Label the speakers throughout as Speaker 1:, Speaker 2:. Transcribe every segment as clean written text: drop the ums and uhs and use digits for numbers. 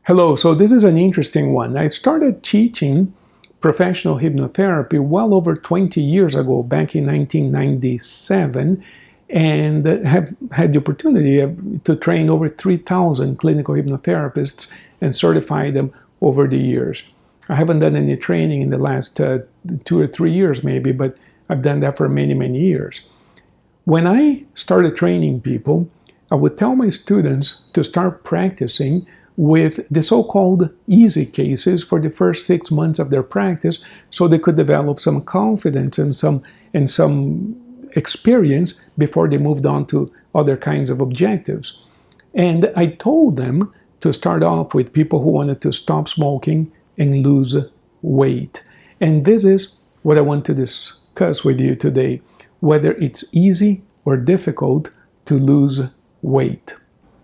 Speaker 1: Hello, so this is an interesting one. I started teaching professional hypnotherapy well over 20 years ago, back in 1997, and have had the opportunity to train over 3,000 clinical hypnotherapists and certify them over the years. I haven't done any training in the last 2 or 3 years maybe, but I've done that for many, many years. When I started training people, I would tell my students to start practicing with the so-called easy cases for the first 6 months of their practice so they could develop some confidence and some experience before they moved on to other kinds of objectives. And I told them to start off with people who wanted to stop smoking and lose weight. And this is what I want to discuss with you today, whether it's easy or difficult to lose weight.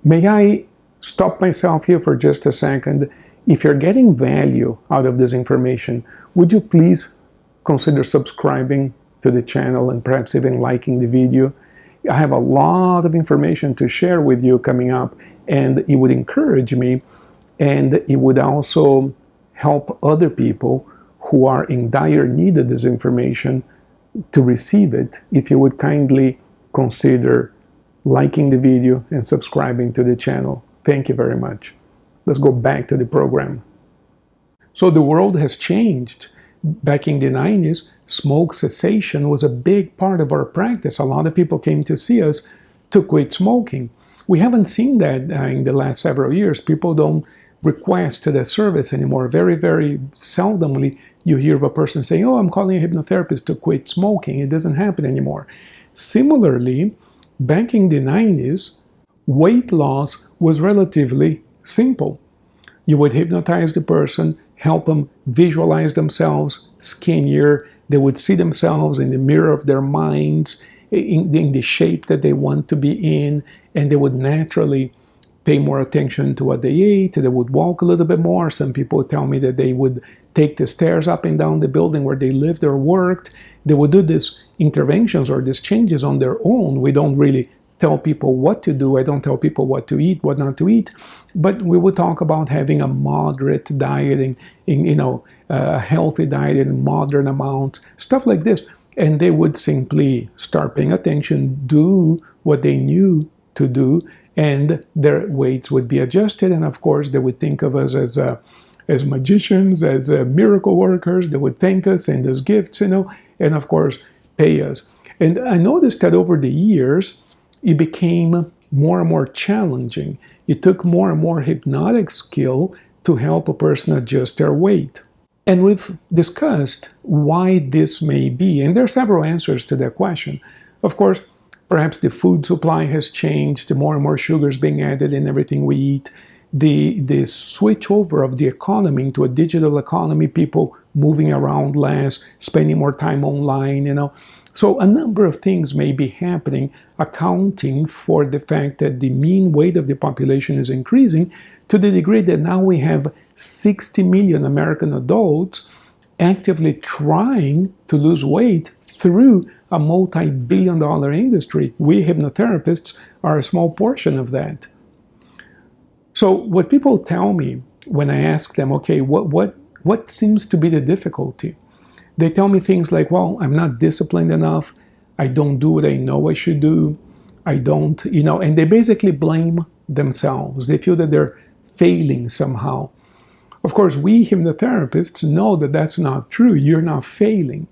Speaker 1: May I stop myself here for just a second? If you're getting value out of this information, would you please consider subscribing to the channel and perhaps even liking the video? I have a lot of information to share with you coming up, and it would encourage me, and it would also help other people who are in dire need of this information to receive it if you would kindly consider liking the video and subscribing to the channel. Thank you very much. Let's go back to the program. So the world has changed. Back in the 90s, smoke cessation was a big part of our practice. A lot of people came to see us to quit smoking. We haven't seen that in the last several years. People don't request that service anymore. Very, very seldomly you hear of a person saying, "Oh, I'm calling a hypnotherapist to quit smoking." It doesn't happen anymore. Similarly, back in the 90s, weight loss was relatively simple. You would hypnotize the person, help them visualize themselves skinnier. They would see themselves in the mirror of their minds, in the shape that they want to be in, and they would naturally pay more attention to what they ate. They would walk a little bit more. Some people tell me that they would take the stairs up and down the building where they lived or worked. They would do these interventions or these changes on their own. We don't really tell people what to do. I don't tell people what to eat, what not to eat, but we would talk about having a moderate diet, a healthy diet in moderate amounts, stuff like this. And they would simply start paying attention, do what they knew to do, and their weights would be adjusted. And of course, they would think of us as magicians, as miracle workers. They would thank us, send us gifts, and of course, pay us. And I noticed that over the years, it became more and more challenging. It took more and more hypnotic skill to help a person adjust their weight. And we've discussed why this may be, and there are several answers to that question. Of course, perhaps the food supply has changed, more and more sugars being added in everything we eat. The switch over of the economy into a digital economy, people moving around less, spending more time online, So a number of things may be happening, accounting for the fact that the mean weight of the population is increasing to the degree that now we have 60 million American adults actively trying to lose weight through a multi-billion-dollar industry. We hypnotherapists are a small portion of that. So what people tell me when I ask them, okay, what seems to be the difficulty? They tell me things like, well, I'm not disciplined enough. I don't do what I know I should do. I don't, and they basically blame themselves. They feel that they're failing somehow. Of course, we hypnotherapists know that that's not true. You're not failing.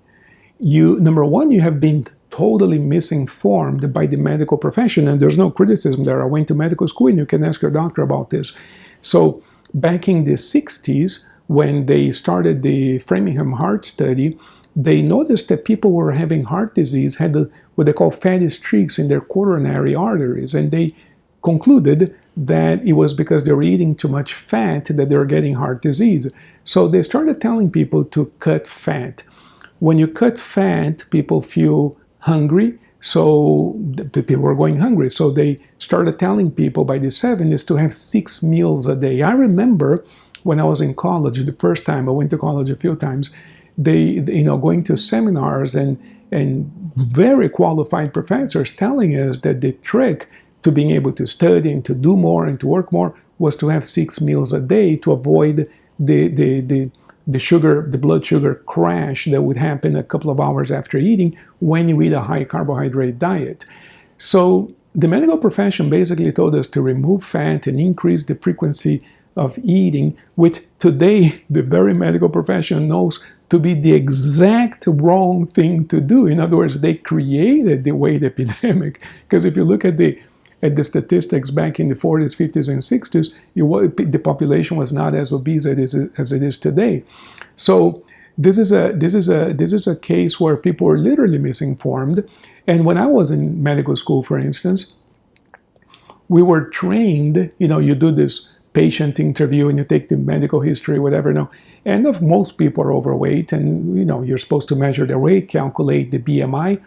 Speaker 1: Number one, you have been totally misinformed by the medical profession, and there's no criticism there. I went to medical school, and you can ask your doctor about this. So back in the 60s, when they started the Framingham Heart Study, they noticed that people who were having heart disease had what they call fatty streaks in their coronary arteries, and they concluded that it was because they were eating too much fat that they were getting heart disease. So they started telling people to cut fat. When you cut fat, people feel hungry, so the people were going hungry. So they started telling people by the 70s to have 6 meals a day. I remember when I was in college, the first time, I went to college a few times, going to seminars and very qualified professors telling us that the trick to being able to study and to do more and to work more was to have 6 meals a day to avoid the blood sugar crash that would happen a couple of hours after eating when you eat a high carbohydrate diet. So the medical profession basically told us to remove fat and increase the frequency of eating, which today the very medical profession knows to be the exact wrong thing to do. In other words, they created the weight epidemic, because if you look at the statistics back in the 40s, 50s, and 60s, the population was not as obese as it is today. So this is a case where people were literally misinformed. And when I was in medical school, for instance, we were trained. You do this patient interview and you take the medical history, whatever. And of most people are overweight, and you're supposed to measure their weight, calculate the BMI,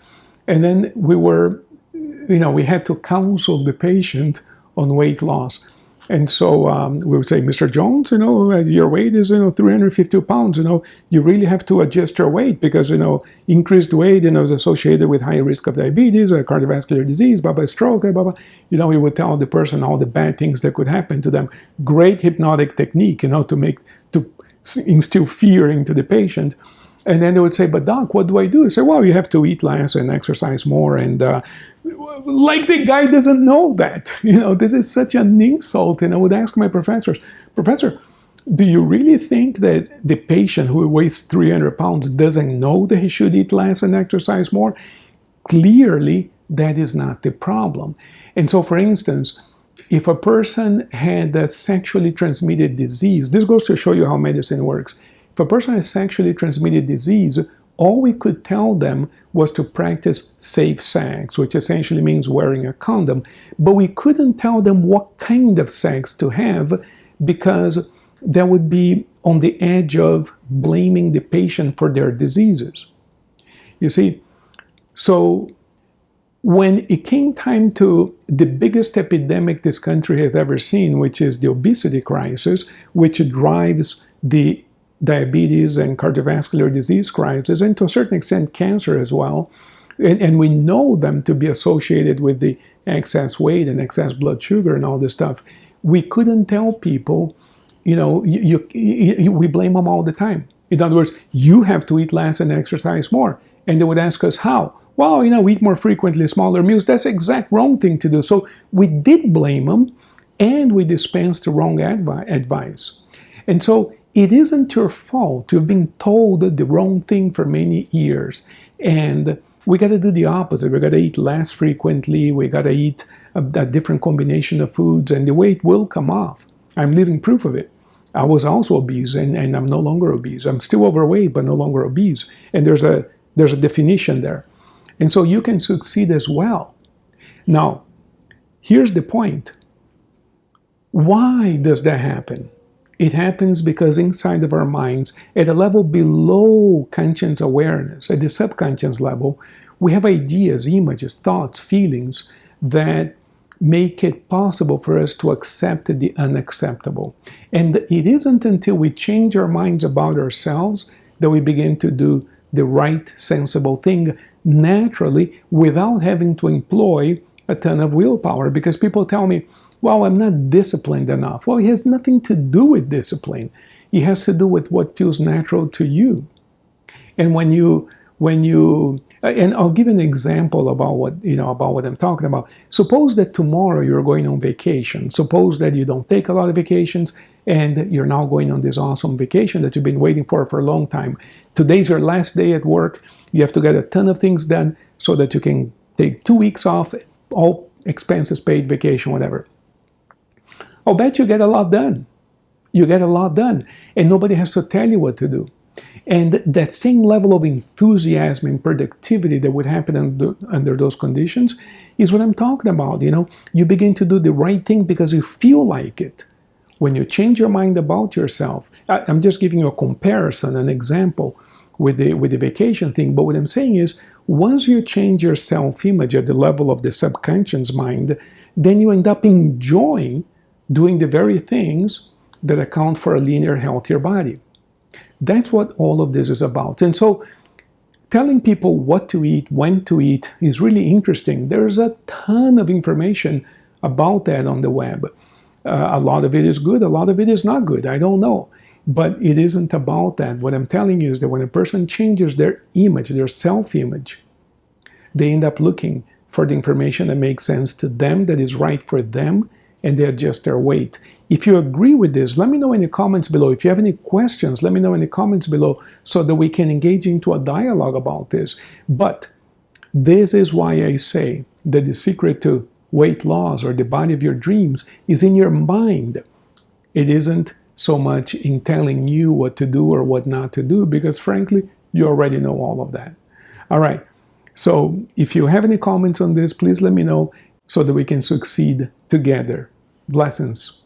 Speaker 1: and then we had to counsel the patient on weight loss. And so we would say, Mr. Jones, your weight is 350 pounds. You really have to adjust your weight because increased weight is associated with high risk of diabetes, cardiovascular disease, stroke, we would tell the person all the bad things that could happen to them. Great hypnotic technique, to instill fear into the patient. And then they would say, but doc, what do I do? I say, well, you have to eat less and exercise more. And like the guy doesn't know that. This is such an insult. And I would ask my professors, Professor, do you really think that the patient who weighs 300 pounds doesn't know that he should eat less and exercise more? Clearly, that is not the problem. And so, for instance, if a person had a sexually transmitted disease, this goes to show you how medicine works. If a person has sexually transmitted disease, all we could tell them was to practice safe sex, which essentially means wearing a condom. But we couldn't tell them what kind of sex to have, because that would be on the edge of blaming the patient for their diseases. You see, so when it came time to the biggest epidemic this country has ever seen, which is the obesity crisis, which drives the diabetes and cardiovascular disease crisis, and to a certain extent cancer as well, and we know them to be associated with the excess weight and excess blood sugar and all this stuff, we couldn't tell people, we blame them all the time. In other words, you have to eat less and exercise more. And they would ask us how. Well, we eat more frequently, smaller meals. That's the exact wrong thing to do. So we did blame them, and we dispensed the wrong advice. And so it isn't your fault. You've been told the wrong thing for many years. And we got to do the opposite. We got to eat less frequently. We got to eat a different combination of foods, and the weight will come off. I'm living proof of it. I was also obese, and I'm no longer obese. I'm still overweight, but no longer obese. And there's a definition there. And so you can succeed as well. Now, here's the point. Why does that happen? It happens because inside of our minds, at a level below conscious awareness, at the subconscious level, we have ideas, images, thoughts, feelings that make it possible for us to accept the unacceptable. And it isn't until we change our minds about ourselves that we begin to do the right, sensible thing naturally without having to employ a ton of willpower. Because people tell me, well, I'm not disciplined enough. Well, it has nothing to do with discipline. It has to do with what feels natural to you. And and I'll give an example about what I'm talking about. Suppose that tomorrow you're going on vacation. Suppose that you don't take a lot of vacations, and you're now going on this awesome vacation that you've been waiting for a long time. Today's your last day at work. You have to get a ton of things done so that you can take 2 weeks off, all expenses paid, vacation, whatever. I'll bet you get a lot done. You get a lot done, and nobody has to tell you what to do. And that same level of enthusiasm and productivity that would happen under those conditions is what I'm talking about. You begin to do the right thing because you feel like it. When you change your mind about yourself, I'm just giving you a comparison, an example with the vacation thing. But what I'm saying is, once you change your self-image at the level of the subconscious mind, then you end up enjoying doing the very things that account for a leaner, healthier body. That's what all of this is about. And so telling people what to eat, when to eat is really interesting. There's a ton of information about that on the web. A lot of it is good, a lot of it is not good. I don't know. But it isn't about that. What I'm telling you is that when a person changes their image, their self-image, they end up looking for the information that makes sense to them, that is right for them, and they adjust their weight. If you agree with this, let me know in the comments below. If you have any questions, let me know in the comments below so that we can engage into a dialogue about this. But this is why I say that the secret to weight loss or the body of your dreams is in your mind. It isn't so much in telling you what to do or what not to do, because frankly, you already know all of that. All right. So if you have any comments on this, please let me know so that we can succeed together. Blessings.